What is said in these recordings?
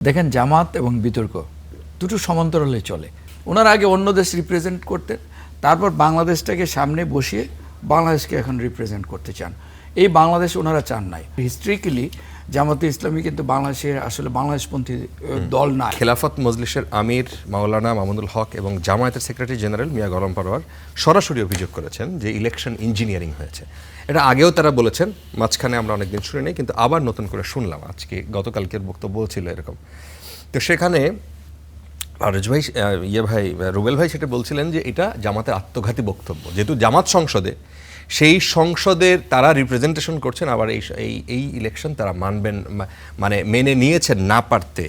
দেখেন জামাত এবং বিতর্ক দুটো সমান্তরালে চলে। ওনারা আগে অন্য দেশ রিপ্রেজেন্ট করতেন, তারপর বাংলাদেশটাকে সামনে বসিয়ে বাংলাদেশকে এখন রিপ্রেজেন্ট করতে চান। এই বাংলাদেশ ওনারা চান নাই। হিস্ট্রিক্যালি জামাতে ইসলামী কিন্তু বাংলাদেশের আসলে বাংলাদেশপন্থী দল না। খেলাফত মজলিসের আমির মাওলানা মামুনুল হক এবং জামায়াতের সেক্রেটারি জেনারেল মিয়া গরম পারোয়ার সরাসরি অভিযোগ করেছেন যে ইলেকশন ইঞ্জিনিয়ারিং হয়েছে। এটা আগেও তারা বলেছেন, মাঝখানে আমরা অনেকদিন শুনে নেই, কিন্তু আবার নতুন করে শুনলাম আজকে, গতকালকের বক্তব্য ছিল এরকম। তো সেখানে রুবেল ভাই সেটা বলছিলেন যে এটা জামাতের আত্মঘাতী বক্তব্য, যেহেতু জামাত সংসদে, সেই সংসদের তারা রিপ্রেজেন্টেশন করছেন, আবার এই ইলেকশন তারা মানবেন, মানে মেনে নিয়েছেন না পারতে,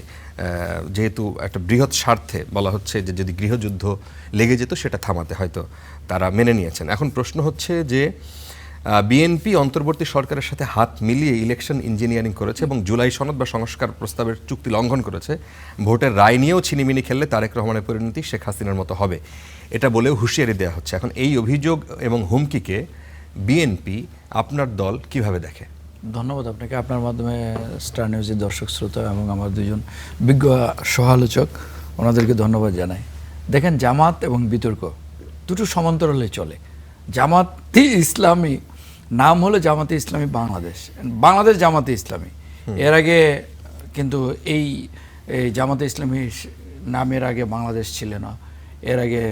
যেহেতু একটা বৃহৎ স্বার্থে বলা হচ্ছে যে যদি গৃহযুদ্ধ লেগে যেত সেটা থামাতে হয়তো তারা মেনে নিয়েছেন। এখন প্রশ্ন হচ্ছে যে বিএনপি অন্তর্বর্তী সরকারের সাথে হাত মিলিয়ে ইলেকশন ইঞ্জিনিয়ারিং করেছে এবং জুলাই সনদ বা সংস্কার প্রস্তাবের চুক্তি লঙ্ঘন করেছে। ভোটের রায় নিয়েও ছিনিমিনি খেললে তারেক রহমানের পরিণতি শেখ হাসিনার মতো হবে, এটা বলেও হুঁশিয়ারি দেওয়া হচ্ছে। এখন এই অভিযোগ এবং হুমকিকে বিএনপি, আপনার দল কিভাবে দেখে? ধন্যবাদ আপনাকে। আপনার মাধ্যমে স্টার নিউজের দর্শক শ্রোতা এবং আমার দুজন বিজ্ঞ সহালোচক, ওনাদেরকে ধন্যবাদ জানাই। দেখেন জামাত এবং বিতর্ক দুটো সমান্তরালে চলে। জামাতে ইসলামী নাম হলো জামাতে ইসলামী বাংলাদেশ জামাতে ইসলামী। এর আগে কিন্তু এই জামাতে ইসলামী নামের আগে বাংলাদেশ ছিল না। এর আগে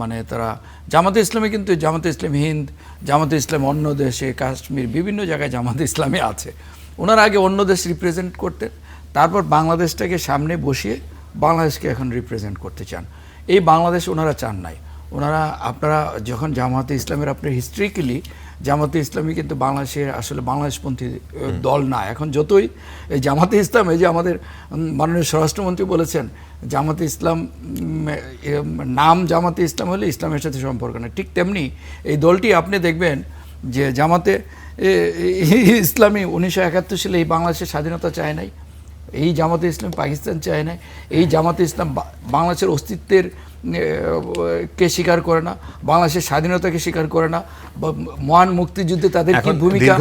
মানে তারা জামাতে ইসলামী, কিন্তু জামাতে ইসলামী হিন্দ, জামাতে ইসলামী অন্য দেশে, কাশ্মীর, বিভিন্ন জায়গায় জামাতে ইসলামী আছে। ওনারা আগে অন্য দেশ রিপ্রেজেন্ট করতেন, তারপর বাংলাদেশটাকে সামনে বসিয়ে বাংলাদেশকে এখন রিপ্রেজেন্ট করতে চান। এই বাংলাদেশ ওনারা চান নাই। ওনারা, আপনারা যখন জামাতে ইসলামের, আপনার হিস্ট্রিক্যালি জামাতে ইসলামী কিন্তু বাংলাদেশের আসলে বাংলাদেশপন্থী দল না। এখন যতই এই জামাতে ইসলাম, এই যে আমাদের মাননীয় স্বরাষ্ট্রমন্ত্রী বলেছেন জামাতে ইসলাম, নাম জামাতে ইসলাম হলে ইসলামের সাথে সম্পর্ক নেই, ঠিক তেমনি এই দলটি আপনি দেখবেন যে জামাতে ইসলামী 1971 সালে এই বাংলাদেশের স্বাধীনতা চায় নাই। এই জামাতে ইসলাম পাকিস্তান চায় না। এই জামাতে ইসলাম বাংলাদেশের অস্তিত্বের কে স্বীকার করে না, বাংলাদেশের স্বাধীনতাকে স্বীকার করে না, মহান মুক্তিযুদ্ধে তাদের কি ভূমিকা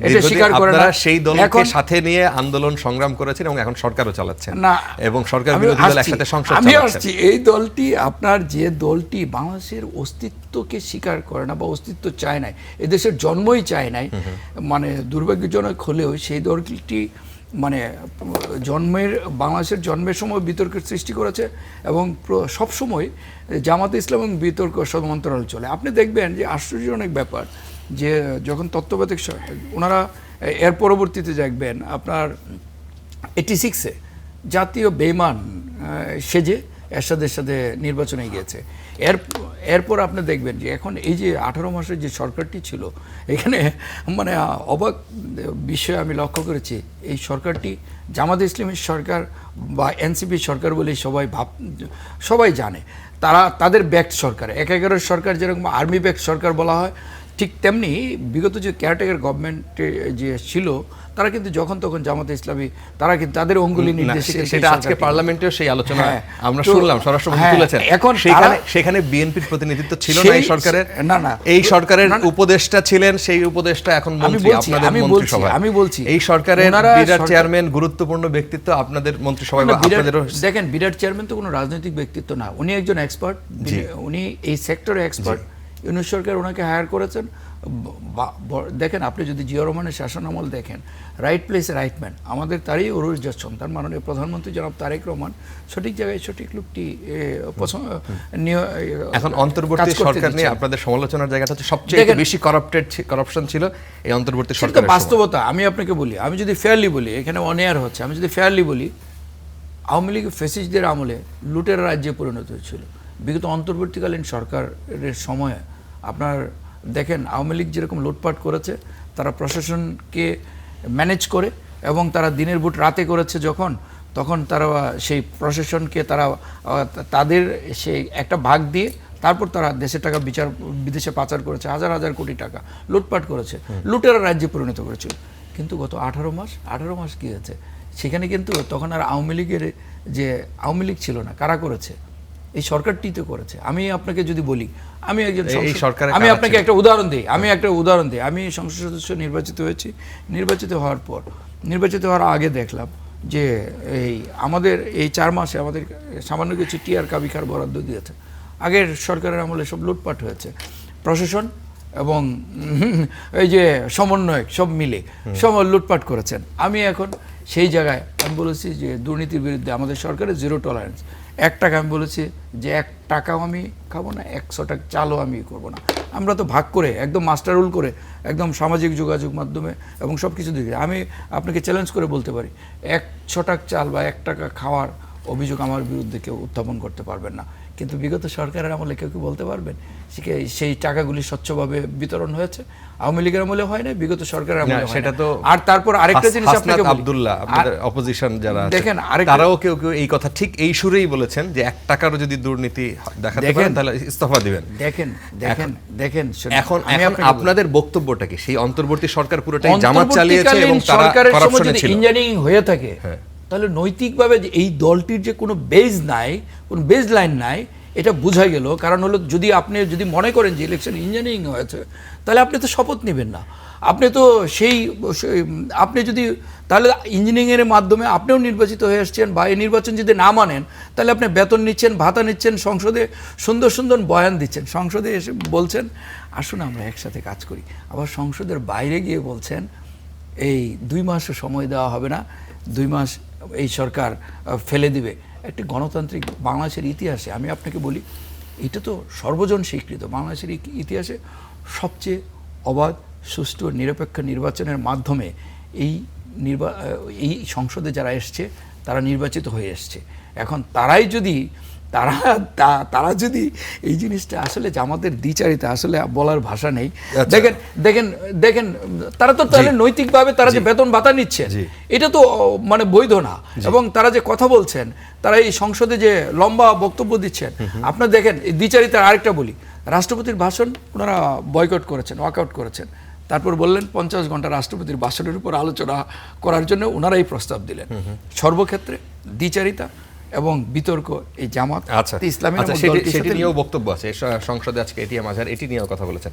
এটা স্বীকার করে না। সেই দলকে সাথে নিয়ে আন্দোলন সংগ্রাম করেছেন এবং এখন সরকারও চালাচ্ছেন না, এবং সরকার বিরোধী দল একসাথে সংসদ চালাচ্ছেন। আমি আসছি, এই দলটি, আপনার যে দলটি বাংলাদেশের অস্তিত্বকে স্বীকার করে না বা অস্তিত্ব চায় নাই, এদেশের জন্মই চায় নাই, মানে দুর্ভাগ্যজনক হলেও সেই দলটি মানে বাংলাদেশের জন্মের সময় বিতর্কের সৃষ্টি করেছে এবং সবসময় জামাতে ইসলাম এবং বিতর্ক সমান্তরাল চলে। আপনি দেখবেন যে আশ্চর্যজনক ব্যাপার যে যখন তত্ত্বাবধায়ক ওনারা, এর পরবর্তীতে দেখবেন আপনার 86-এ জাতীয় বেঈমান সেজে এরশাদের সাথে নির্বাচনে গিয়েছে। এরপর আপনি দেখবেন যে এখন এই যে 18 মাসের যে সরকারটি ছিল, এখানে মানে অবাক বিষয় আমি লক্ষ্য করেছি, এই সরকারটি জামাতে ইসলামের সরকার বা এনসিপির সরকার বলে সবাই জানে। তাদের ব্যাক্ট সরকার, 11 সরকার যেরকম আর্মি ব্যাক্ট সরকার বলা হয়, ঠিক তেমনি বিগত যে কেয়ারটেকার গভর্নমেন্টে যে ছিল, তারা কিন্তু যখন তখন জামাতে ইসলামী, তারা কিন্তু তাদের অঙ্গুলি নির্দেশে, সেটা আজকে পার্লামেন্টেও সেই আলোচনা আমরা শুনলাম, স্বরাষ্ট্রমন্ত্রী তুলেছেন। এখন সেখানে বিএনপির প্রতিনিধিত্ব ছিল না এই সরকারের, না এই সরকারের উপদেষ্টা ছিলেন, সেই উপদেষ্টা এখন মন্ত্রী আপনাদের মন্ত্রিসভায়। আমি বলছি এই সরকারের বিরাট চেয়ারম্যান, গুরুত্বপূর্ণ ব্যক্তিত্ব আপনাদের মন্ত্রিসভায়। দেখেন, বিরাট চেয়ারম্যান তো কোনো রাজনৈতিক ব্যক্তিত্ব না, উনি একজন এক্সপার্ট, উনি এই সেক্টরে এক্সপার্ট। ইউনূস সরকার ওনাকে হায়ার করেছেন। দেখেন, আপনি যদি জিয়া রহমানের শাসনামল দেখেন, রাইট প্লেসে রাইট ম্যান, আমাদের তারই অরুজার সন্তান মাননীয় প্রধানমন্ত্রী জনাব তারেক রহমান সঠিক জায়গায় সঠিক লোকটি এখন অন্তর্বর্তী সরকার নিয়ে আপনাদের সমালোচনার জায়গাটা হচ্ছে সবচেয়ে বেশি করাপশন ছিল এই অন্তর্বর্তী সরকারের। বাস্তবতা আমি আপনাকে বলি, আমি যদি ফেয়ারলি বলি, এখানে অনেয়ার হচ্ছে, আমি যদি ফেয়ারলি বলি, আওয়ামী লীগ ফ্যাসিস্টদের আমলে লুটের রাজ্যে পরিণত হয়েছিল। বিগত অন্তর্বর্তীকালীন সরকারের সময়ে আপনার দেখেন আওয়ামী লীগ যেরকম লুটপাট করেছে, তারা প্রশাসনকে ম্যানেজ করে এবং তারা দিনের ভোট রাতে করেছে যখন, তখন তারা সেই প্রশাসনকে তাদের সেই একটা ভাগ দিয়ে তারপর তারা দেশের টাকা বিদেশে পাচার করেছে, হাজার হাজার কোটি টাকা লুটপাট করেছে, লুটেরা রাজ্যে পরিণত করেছিল। কিন্তু গত 18 মাস কী হয়েছে সেখানে? কিন্তু তখন আর আওয়ামী লীগ ছিল না, কারা করেছে? এই সরকারটি তো করেছে। আমি আপনাকে যদি বলি, আমি একজন আমি আপনাকে একটা উদাহরণ দিই, আমি সংসদ সদস্য নির্বাচিত হয়েছি। নির্বাচিত হওয়ার আগে দেখলাম যে এই আমাদের এই 4 মাসে আমাদের সামান্য কিছু টিআর কাবিখার বরাদ্দ দিয়েছে। আগের সরকারের আমলে সব লুটপাট হয়েছে, প্রশাসন এবং এই যে সমন্বয়ক সব মিলে সব লুটপাট করেছেন। আমি এখন সেই জায়গায় আমি বলেছি যে দুর্নীতির বিরুদ্ধে আমাদের সরকারের 0 টলারেন্স। 1 টাকা আমি বলেছি যে 1 টাকাও আমি খাবো না, 100 টাকা চালও আমি করবো না। আমরা তো ভাগ করে একদম মাস্টার রুল করে একদম সামাজিক যোগাযোগ মাধ্যমে এবং সব কিছু দিকে আমি আপনাকে চ্যালেঞ্জ করে বলতে পারি 100 টাকা চাল বা 1 টাকা খাওয়ার অভিযোগ আমার বিরুদ্ধে কেউ উত্থাপন করতে পারবেন না। কিন্তু বিগত সরকারের আমলে কেউ কি বলতে পারবেন সেই টাকাগুলি স্বচ্ছভাবে বিতরণ হয়েছে? আওয়ামী লীগের আমলে হয় না, বিগত সরকারের আমলে হয় সেটা না। তো আর তারপর আরেকটা জিনিস আপনাকে বলি, আব্দুল্লাহ আপনাদের অপোজিশন যারা আছে, দেখেন তারাও কেউ কেউ এই কথা ঠিক এই সুরেই বলেছেন যে 1 টাকারও যদি দুর্নীতি দেখাতে পারেন তাহলে ইস্তফা দিবেন। দেখেন এখন আমি আপনাদের বক্তব্যটা কি? সেই অন্তর্বর্তী সরকার পুরোটাই জামাত চালিয়েছে এবং তারা সরকারের সময় করাপশনে যদি ছিল। ইঞ্জিনিয়ারিং হয়ে থাকে তাহলে নৈতিকভাবে যে এই দলটির যে কোনো বেজ নাই, কোনো বেজ লাইন নাই, এটা বোঝা গেল। কারণ হলো আপনি যদি মনে করেন যে ইলেকশন ইঞ্জিনিয়ারিং হয়েছে তাহলে আপনি তো শপথ নেবেন না। আপনি তো আপনি যদি তাহলে ইঞ্জিনিয়ারিংয়ের মাধ্যমে আপনিও নির্বাচিত হয়ে আসছেন বা এই নির্বাচন যদি না মানেন তাহলে আপনি বেতন নিচ্ছেন, ভাতা নিচ্ছেন, সংসদে সুন্দর সুন্দর বয়ান দিচ্ছেন, সংসদে এসে বলছেন আসুন আমরা একসাথে কাজ করি, আবার সংসদের বাইরে গিয়ে বলছেন এই 2 মাসও সময় দেওয়া হবে না, 2 মাস এই সরকার ফেলে দিবে। একটি গণতান্ত্রিক বাংলাদেশের ইতিহাসে আমি আপনাকে বলি, এটা তো সর্বজন স্বীকৃত, বাংলাদেশের ইতিহাসে সবচেয়ে অবাধ, সুষ্ঠু, নিরপেক্ষ নির্বাচনের মাধ্যমে এই সংসদে যারা এসছে তারা নির্বাচিত হয়ে এসছে। এখন তারা যদি এই জিনিসটা আসলে জামাতের দ্বিচারিতা আসলে বলার ভাষা নেই। দেখেন তারা তো তাহলে নৈতিকভাবে তারা যে বেতন ভাতা নিচ্ছে এটা তো মানে বৈধ না। এবং তারা যে কথা বলছেন, তারা এই সংসদে যে লম্বা বক্তব্য দিচ্ছেন, আপনারা দেখেন এই দ্বিচারিতার আরেকটা বলি, রাষ্ট্রপতির ভাষণ ওনারা বয়কট করেছেন, ওয়াকআউট করেছেন। তারপর বললেন 50 ঘন্টা রাষ্ট্রপতির ভাষণের উপর আলোচনা করার জন্য ওনারাই প্রস্তাব দিলেন। সর্বক্ষেত্রে দ্বিচারিতা এবং বিতর্ক এই জামাত ইসলামের সেটি নিয়েও বক্তব্য আছে সংসদে আজকে এটিএম আজহার এটি নিয়েও কথা বলেছেন।